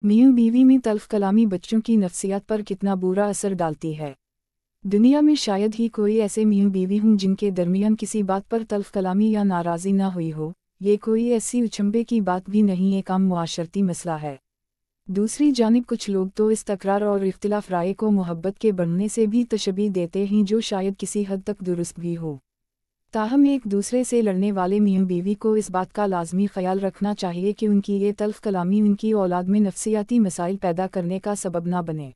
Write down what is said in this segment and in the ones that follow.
मियां बीवी में तल्फ कलामी बच्चों की नफ्सियात पर कितना बुरा असर डालती है। दुनिया में शायद ही कोई ऐसे मियां बीवी हों जिनके दरमियान किसी बात पर तल्फ कलामी या नाराज़ी ना हुई हो। ये कोई ऐसी उछंबे की बात भी नहीं, एक आम मुआशरती मसला है। दूसरी जानिब कुछ लोग तो इस तकरार और इख्तिलाफ राय को मोहब्बत के बढ़ने से भी तशबीह देते हैं, जो शायद किसी हद तक दुरुस्त भी हो। ताहम एक दूसरे से लड़ने वाले मियां बीवी को इस बात का लाजमी ख्याल रखना चाहिए कि उनकी ये तल्फ कलामी उनकी औलाद में नफ्सियाती मसाइल पैदा करने का सबब ना बने।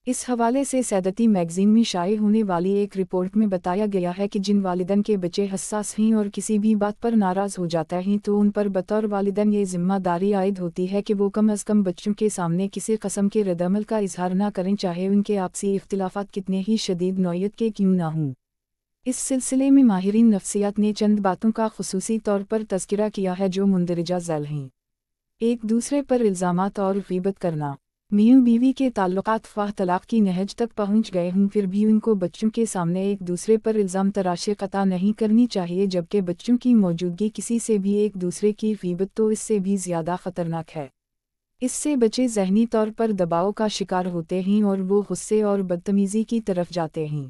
इस हवाले से सैदती मैगज़ीन में शाये होने वाली एक रिपोर्ट में बताया गया है कि जिन वालिदैन के बच्चे हसास हैं और किसी भी बात पर नाराज़ हो जाता हैं, तो उन पर बतौर वालिदैन ये ज़िम्मेदारी आयद होती है कि वो कम अज़ कम बच्चों के सामने किसी कस्म के रद्दअमल का इजहार ना करें, चाहे उनके आपसी इख्तिलाफ़ात कितने ही शदीद नौयत के क्यों ना हों। इस सिलसिले में माहिरीन नफ्सियात ने चंद बातों का खुसूसी तौर पर तज़किरा किया है जो मुंदरजा झैल हैं। एक दूसरे पर इल्ज़ामात और ग़ीबत करना। मियां बीवी के ताल्लुकात ख्वाह तलाक़ की नहज तक पहुँच गए हों, फिर भी उनको बच्चों के सामने एक दूसरे पर इल्ज़ाम तराशे क़ता नहीं करनी चाहिए, जबकि बच्चों की मौजूदगी किसी से भी एक दूसरे की ग़ीबत तो इससे भी ज़्यादा ख़तरनाक है। इससे बच्चे ज़हनी तौर पर दबाव का शिकार होते हैं और वो गुस्से और बदतमीज़ी की तरफ जाते हैं।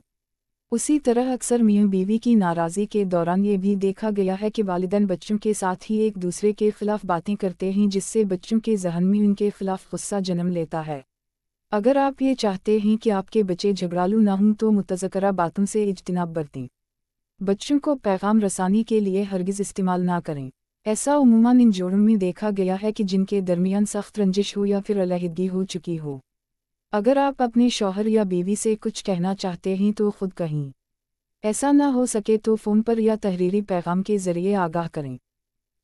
उसी तरह अक्सर मियां बीवी की नाराज़गी के दौरान ये भी देखा गया है कि वालिदैन बच्चों के साथ ही एक दूसरे के खिलाफ बातें करते हैं, जिससे बच्चों के जहन में उनके खिलाफ गुस्सा जन्म लेता है। अगर आप ये चाहते हैं कि आपके बच्चे झगड़ालू ना हों तो मुतज़क्करा बातों से इज्तिनाब बरतें। बच्चों को पैगाम रसानी के लिए हरगिज़ इस्तेमाल ना करें। ऐसा उमूमन इन जोड़ों में देखा गया है कि जिनके दरमियान सख्त रंजिश हो या फिर अलहदगी हो चुकी हो। अगर आप अपने शौहर या बीवी से कुछ कहना चाहते हैं तो खुद कहें। ऐसा ना हो सके तो फ़ोन पर या तहरीरी पैगाम के ज़रिए आगाह करें।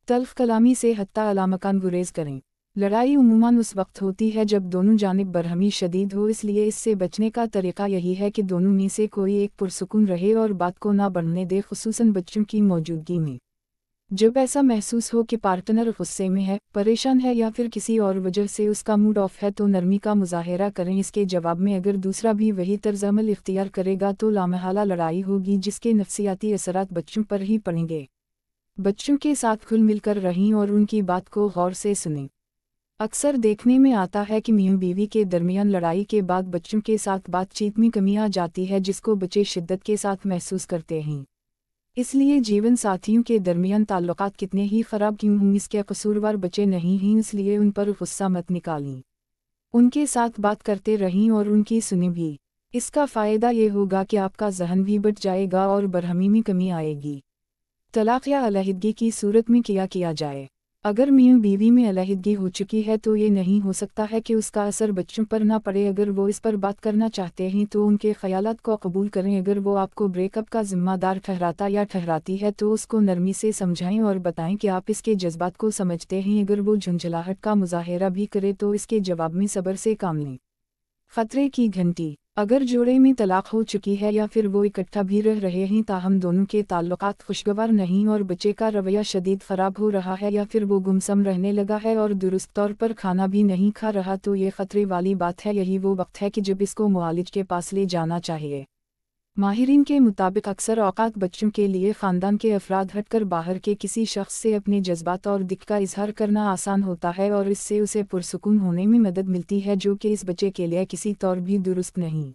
तल्फ कलामी से हत्ता अलामकान गुरेज करें। लड़ाई उमूमन उस वक्त होती है जब दोनों जानिब बरहमी शदीद हो, इसलिए इससे बचने का तरीक़ा यही है कि दोनों में से कोई एक पुरसुकून रहे और बात को ना बढ़ने दे, खुसूसन बच्चों की मौजूदगी में। जब ऐसा महसूस हो कि पार्टनर गुस्से में है, परेशान है या फिर किसी और वजह से उसका मूड ऑफ है, तो नरमी का मुज़ाहरा करें। इसके जवाब में अगर दूसरा भी वही तर्ज़-अमल इख्तियार करेगा तो लामहला लड़ाई होगी, जिसके नफ्सियाती असरात बच्चों पर ही पड़ेंगे। बच्चों के साथ खुल मिलकर रहें और उनकी बात को गौर से सुनें। अक्सर देखने में आता है कि मियां बीवी के दरमियान लड़ाई के बाद बच्चों के साथ बातचीत में कमी आ जाती है, जिसको बच्चे शिद्दत के साथ महसूस करते हैं। इसलिए जीवन साथियों के दरमियान ताल्लुकात कितने ही ख़राब क्यों हों, इसके कसूरवार बच्चे नहीं हैं, इसलिए उन पर गुस्सा मत निकालें। उनके साथ बात करते रहें और उनकी सुनें भी। इसका फ़ायदा ये होगा कि आपका जहन भी बट जाएगा और बरहमी में कमी आएगी। तलाक़ या अलहदगी की सूरत में क्या किया जाए? अगर मियां बीवी में अलहदगी हो चुकी है तो ये नहीं हो सकता है कि उसका असर बच्चों पर ना पड़े। अगर वो इस पर बात करना चाहते हैं तो उनके ख़यालात को कबूल करें। अगर वो आपको ब्रेकअप का ज़िम्मेदार ठहराता या ठहराती है तो उसको नरमी से समझाएं और बताएं कि आप इसके जज्बात को समझते हैं। अगर वो झुंझलाहट का मुज़ाहरा भी करे तो इसके जवाब में सब्र से काम लें। ख़तरे की घंटी। अगर जोड़े में तलाक़ हो चुकी है या फिर वो इकट्ठा भी रह रहे हैं, ताहम दोनों के ताल्लुकात खुशगवार नहीं और बच्चे का रवैया शदीद ख़राब हो रहा है या फिर वो गुमसम रहने लगा है और दुरुस्त तौर पर खाना भी नहीं खा रहा, तो ये ख़तरे वाली बात है। यही वो वक्त है कि जब इसको मुआलिज के पास ले जाना चाहिए। माहिरीन के मुताबिक अक्सर औक़ात बच्चों के लिए ख़ानदान के अफराद हटकर बाहर के किसी शख्स से अपने जज्बात और दिक्कत का इजहार करना आसान होता है और इससे उसे पुरसुकून होने में मदद मिलती है, जो कि इस बच्चे के लिए किसी तौर भी दुरुस्त नहीं।